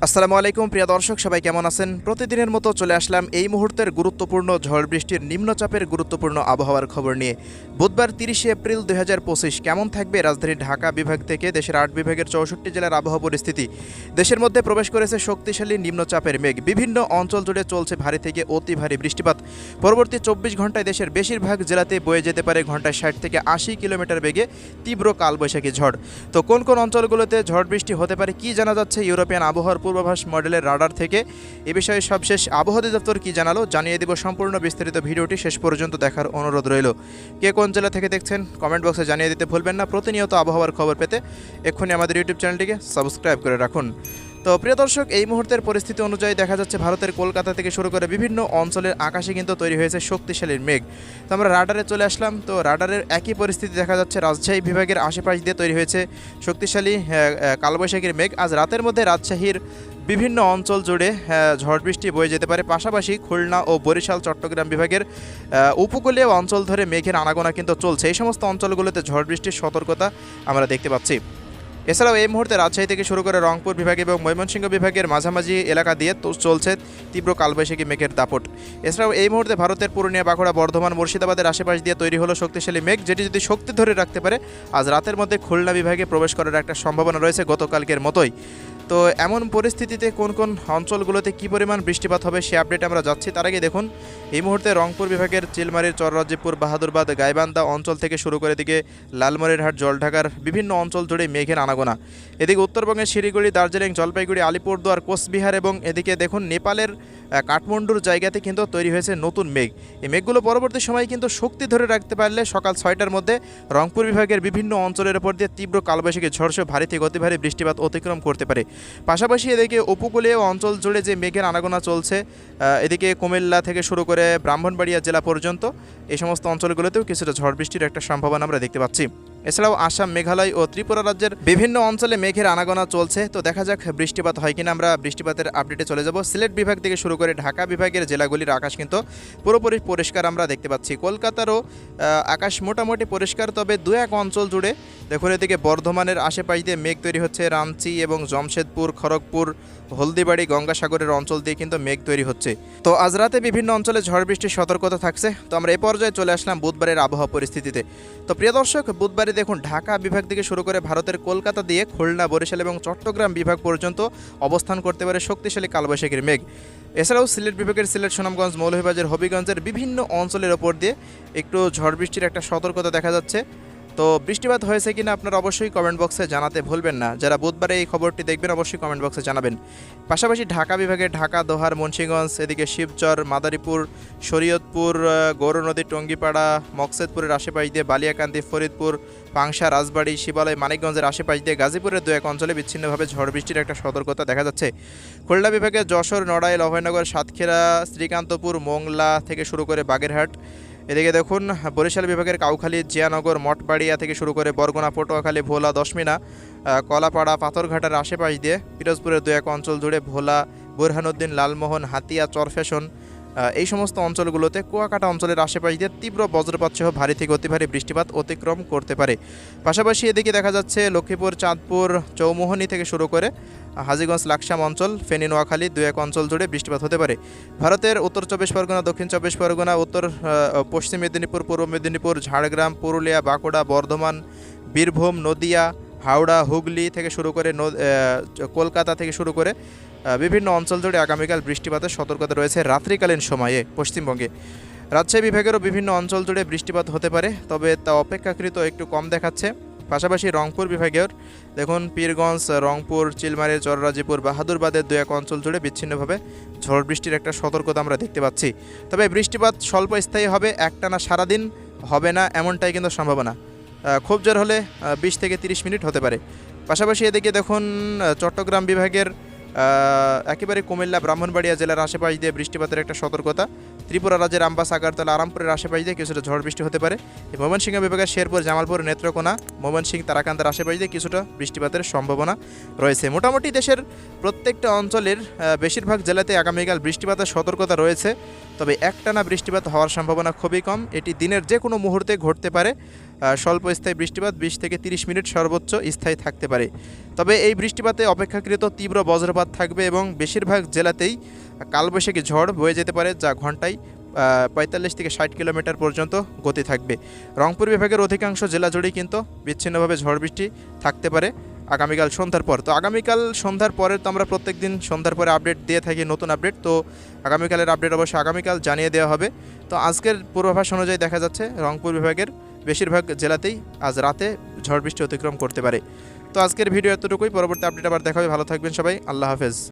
আসসালামু আলাইকুম প্রিয় দর্শক, সবাই কেমন আছেন? প্রতিদিনের মতো চলে আসলাম এই মুহূর্তের গুরুত্বপূর্ণ ঝড় বৃষ্টির নিম্নচাপের গুরুত্বপূর্ণ আবহাওয়ার খবর নিয়ে। বুধবার 30শে এপ্রিল 2025 কেমন থাকবে রাজধানী ঢাকা বিভাগ থেকে দেশের 8 বিভাগের 64 জেলার আবহাওয়া পরিস্থিতি। দেশের মধ্যে প্রবেশ করেছে শক্তিশালী নিম্নচাপের মেঘ। বিভিন্ন অঞ্চল জুড়ে চলছে ভারী থেকে অতি ভারী বৃষ্টিপাত। পরবর্তী 24 ঘন্টায় দেশের বেশিরভাগ জেলাতে বয়ে যেতে পারে ঘন্টায় 60 থেকে 80 কিলোমিটার বেগে তীব্র কালবৈশাখী ঝড়। তো কোন কোন অঞ্চলগুলোতে ঝড় বৃষ্টি হতে পারে কি জানা যাচ্ছে ইউরোপিয়ান আবহাওয়ার পূর্বাভাস মডেলের রাডার থেকে? এ বিষয়ে সবশেষ আবহাওয়া অধিদপ্তর কি জানালো জানিয়ে দেব। সম্পূর্ণ বিস্তারিত ভিডিওটি শেষ পর্যন্ত দেখার অনুরোধ রইল। কে কোন জেলা থেকে দেখছেন কমেন্ট বক্সে জানিয়ে দিতে ভুলবেন না। প্রতিনিয়ত আবহাওয়ার খবর পেতে এক্ষুনি আমাদের ইউটিউব চ্যানেলটিকে সাবস্ক্রাইব করে রাখুন। তো প্রিয় দর্শক, এই মুহূর্তের পরিস্থিতি অনুযায়ী দেখা যাচ্ছে ভারতের কলকাতা থেকে শুরু করে বিভিন্ন অঞ্চলের আকাশে কিন্তু তৈরি হয়েছে শক্তিশালী মেঘ। তো আমরা রাডারে চলে আসলাম। তো রাডারের একই পরিস্থিতি দেখা যাচ্ছে রাজশাহী বিভাগের আশেপাশ দিয়ে তৈরি হয়েছে শক্তিশালী কালবৈশাখীর মেঘ। আজ রাতের মধ্যে রাজশাহীর বিভিন্ন অঞ্চল জুড়ে ঝড় বৃষ্টি বয়ে যেতে পারে। পাশাপাশি খুলনা ও বরিশাল চট্টগ্রাম বিভাগের উপকূলীয় অঞ্চল ধরে মেঘের আনাগোনা কিন্তু চলছে। এই সমস্ত অঞ্চলগুলোতে ঝড় বৃষ্টির সতর্কতা আমরা দেখতে পাচ্ছি। এছাড়াও এই মুহূর্তে রাজশাহী থেকে শুরু করে রংপুর বিভাগ এবং ময়মনসিংহ বিভাগের মাঝামাঝি এলাকা দিয়ে চলছে তীব্র কালবৈশাখী মেঘের দাপট। এছাড়াও এই মুহূর্তে ভারতের পুরুলিয়া, বাঁকুড়া, বর্ধমান, মুর্শিদাবাদের আশেপাশ দিয়ে তৈরি হলো শক্তিশালী মেঘ, যেটি যদি শক্তি ধরে রাখতে পারে আজ রাতের মধ্যে খুলনা বিভাগে প্রবেশ করার একটা সম্ভাবনা রয়েছে গতকালকের মতোই। তো এমন পরিস্থিতিতে কোন কোন অঞ্চলগুলোতে কী পরিমাণ বৃষ্টিপাত হবে সে আপডেট আমরা যাচ্ছি। তার আগে দেখুন, এই মুহূর্তে রংপুর বিভাগের চিলমারির, চররাজ্যপুর, বাহাদুরবাদ, গাইবান্ধা অঞ্চল থেকে শুরু করে দিকে লালমনিরহাট, জলঢাকার বিভিন্ন অঞ্চল জুড়ে মেঘের আনাগোনা। এদিকে উত্তরবঙ্গের শিলিগুড়ি, দার্জিলিং, জলপাইগুড়ি, আলিপুরদুয়ার, কোচবিহার এবং এদিকে দেখুন নেপালের কাঠমান্ডুর জায়গাতে কিন্তু তৈরি হয়েছে নতুন মেঘ। এই মেঘগুলো পরবর্তী সময়ে কিন্তু শক্তি ধরে রাখতে পারলে সকাল 6টার মধ্যে রংপুর বিভাগের বিভিন্ন অঞ্চলের উপর দিয়ে তীব্র কালবৈশাখী ঝড়সহ ভারী থেকে অতি ভারী বৃষ্টিপাত অতিক্রম করতে পারে। পাশাপাশি এদিকে উপকূলীয় অঞ্চল জুড়ে যে মেঘের আনাগোনা চলছে, এদিকে কুমিল্লা থেকে শুরু করে ব্রাহ্মণবাড়িয়া জেলা পর্যন্ত এই সমস্ত অঞ্চলগুলোতেও কিছুটা ঝড় বৃষ্টির একটা সম্ভাবনা আমরা দেখতে পাচ্ছি। এছাড়াও আসাম, মেঘালয় ও ত্রিপুরা রাজ্যের বিভিন্ন অঞ্চলে মেঘের আনাগোনা চলছে। তো দেখা যাক বৃষ্টিপাত হয় কিনা। আমরা বৃষ্টিপাতের আপডেটে চলে যাব। সিলেট বিভাগ থেকে শুরু করে ঢাকা বিভাগের জেলাগুলির আকাশ কিন্তু পুরোপুরি পরিষ্কার আমরা দেখতে পাচ্ছি। কলকাতারও আকাশ মোটামুটি পরিষ্কার, তবে দু এক অঞ্চল জুড়ে দেখুন এদিকে বর্ধমানের আশেপাশ দিয়ে মেঘ তৈরি হচ্ছে। রাঞ্চি এবং জমশেদপুর, খড়গপুর, হলদিবাড়ি, গঙ্গাসাগরের অঞ্চল দিয়ে কিন্তু মেঘ তৈরি হচ্ছে। তো আজ রাতে বিভিন্ন অঞ্চলে ঝড় বৃষ্টির সতর্কতা থাকছে। তো আমরা এ পর্যায়ে চলে আসলাম বুধবারের আবহাওয়া পরিস্থিতিতে। তো প্রিয় দর্শক, বুধবারে দেখুন ঢাকা বিভাগ থেকে শুরু করে ভারতের কলকাতা দিয়ে খুলনা, বরিশাল এবং চট্টগ্রাম বিভাগ পর্যন্ত অবস্থান করতে পারে শক্তিশালী কালবৈশাখীর মেঘ। এছাড়াও সিলেট বিভাগের সিলেট, সুনামগঞ্জ, মৌলভীবাজার, হবিগঞ্জের বিভিন্ন অঞ্চলের ওপর দিয়ে একটু ঝড় বৃষ্টির একটা সতর্কতা দেখা যাচ্ছে। তো বৃষ্টিপাত হয়েছে কিনা আপনারা অবশ্যই কমেন্ট বক্সে জানাতে ভুলবেন না। যারা বুধবারে এই খবরটি দেখবেন অবশ্যই কমেন্ট বক্সে জানাবেন। পাশাপাশি ঢাকা বিভাগে ঢাকা, দোহার, মুন্সিগঞ্জ, এদিকে শিবচর, মাদারীপুর, শরীয়তপুর, গৌরনদী, টঙ্গিপাড়া, মকসেদপুরের আশেপাশ দিয়ে বালিয়াকান্দি, ফরিদপুর, পাংশা, রাজবাড়ী, শিবালয়, মানিকগঞ্জের আশেপাশ দিয়ে গাজীপুরের দু এক অঞ্চলে বিচ্ছিন্নভাবে ঝড় বৃষ্টির একটা সতর্কতা দেখা যাচ্ছে। খুলনা বিভাগে যশোর, নড়াইল, অভয়নগর, সাতক্ষীরা, শ্রীকান্তপুর, মোংলা থেকে শুরু করে বাগেরহাট। এদিকে দেখুন বরিশাল বিভাগের কাউখালী, জিয়ানগর, মঠবাড়িয়া থেকে শুরু করে বরগুনা, পটুয়াখালী, ভোলা, দশমিনা, কলাপাড়া, পাথরঘাটার আশেপাশ দিয়ে পিরোজপুরের দু এক অঞ্চল জুড়ে ভোলা, বুরহানুদ্দিন, লালমোহন, হাতিয়া, চরফ্যাশন এই সমস্ত অঞ্চলগুলোতে কুয়াকাটা অঞ্চলের আশেপাশ দিয়ে তীব্র বজ্রপাত সহ ভারী থেকে অতি ভারী বৃষ্টিপাত অতিক্রম করতে পারে। পাশাপাশি এদিকে দেখা যাচ্ছে লক্ষ্মীপুর, চাঁদপুর, চৌমোহনী থেকে শুরু করে হাজীগঞ্জ, লাকসাম অঞ্চল, ফেনী, নোয়াখালী দু এক অঞ্চল জুড়ে বৃষ্টিপাত হতে পারে। ভারতের উত্তর 24 পরগনা, দক্ষিণ 24 পরগনা, উত্তর পশ্চিম মেদিনীপুর, পূর্ব মেদিনীপুর, ঝাড়গ্রাম, পুরুলিয়া, বাঁকুড়া, বর্ধমান, বীরভূম, নদিয়া, হাওড়া, হুগলি থেকে শুরু করে কলকাতা থেকে শুরু করে বিভিন্ন অঞ্চল জুড়ে আগামীকাল বৃষ্টিপাতের সতর্কতা রয়েছে রাত্রিকালীন সময়ে। পশ্চিমবঙ্গে রাজশাহী বিভাগেরও বিভিন্ন অঞ্চল জুড়ে বৃষ্টিপাত হতে পারে, তবে তা অপেক্ষাকৃত একটু কম দেখাচ্ছে। পাশাপাশি রংপুর বিভাগের দেখুন পীরগঞ্জ, রংপুর, চিলমারি, চররাজিপুর, বাহাদুরবাদের দু এক অঞ্চল জুড়ে বিচ্ছিন্নভাবে ঝড় বৃষ্টির একটা সতর্কতা আমরা দেখতে পাচ্ছি। তবে বৃষ্টিপাত স্বল্প স্থায়ী হবে, একটানা সারাদিন হবে না এমনটাই কিন্তু সম্ভাবনা। খুব জোর হলে 20 থেকে 30 মিনিট হতে পারে। পাশাপাশি এদিকে দেখুন চট্টগ্রাম বিভাগের একেবারে কুমিল্লা, ব্রাহ্মণবাড়িয়া জেলার আশেপাশ দিয়ে বৃষ্টিপাতের একটা সতর্কতা। ত্রিপুরা রাজ্যের আমবাসা, আগারতলা, আরামপুরের আশেপাশ দিয়ে কিছুটা ঝড় বৃষ্টি হতে পারে। ময়মনসিংহ বিভাগের শেরপুর, জামালপুর, নেত্রকোনা, ময়মনসিংহ, তারাকান্দার আশেপাশ দিয়ে কিছুটা বৃষ্টিপাতের সম্ভাবনা রয়েছে। মোটামুটি দেশের প্রত্যেকটা অঞ্চলের বেশিরভাগ জেলাতে আগামীকাল বৃষ্টিপাতের সতর্কতা রয়েছে। তবে একটানা বৃষ্টিপাত হওয়ার সম্ভাবনা খুবই কম। এটি দিনের যে কোনো মুহূর্তে ঘটতে পারে। স্বল্প স্থায়ী বৃষ্টিপাত 20 থেকে 30 মিনিট সর্বোচ্চ স্থায়ী থাকতে পারে। তবে এই বৃষ্টিপাতে অপেক্ষাকৃত তীব্র বজ্রপাত থাকবে এবং বেশিরভাগ জেলাতেই কালবৈশাখী ঝড় বয়ে যেতে পারে, যা ঘন্টায় 45 থেকে 60 কিলোমিটার পর্যন্ত গতি থাকবে। রংপুর বিভাগের অধিকাংশ জেলা জুড়েই কিন্তু বিচ্ছিন্নভাবে ঝড় বৃষ্টি থাকতে পারে আগামীকাল সন্ধ্যার পর। তো আগামীকাল সন্ধ্যার পরে তো আমরা প্রত্যেকদিন সন্ধ্যার পরে আপডেট দিয়ে থাকি, নতুন আপডেট। তো আগামীকালের আপডেট অবশ্যই আগামীকাল জানিয়ে দেওয়া হবে। তো আজকের পূর্বাভাস অনুযায়ী দেখা যাচ্ছে রংপুর বিভাগের বেশিরভাগ জেলাতেই আজ রাতে ঝড় বৃষ্টি অতিক্রম করতে পারে। তো আজকের ভিডিও এতটুকুই। পরবর্তী আপডেট আবার দেখা হবে। ভালো থাকবেন সবাই। আল্লাহ হাফেজ।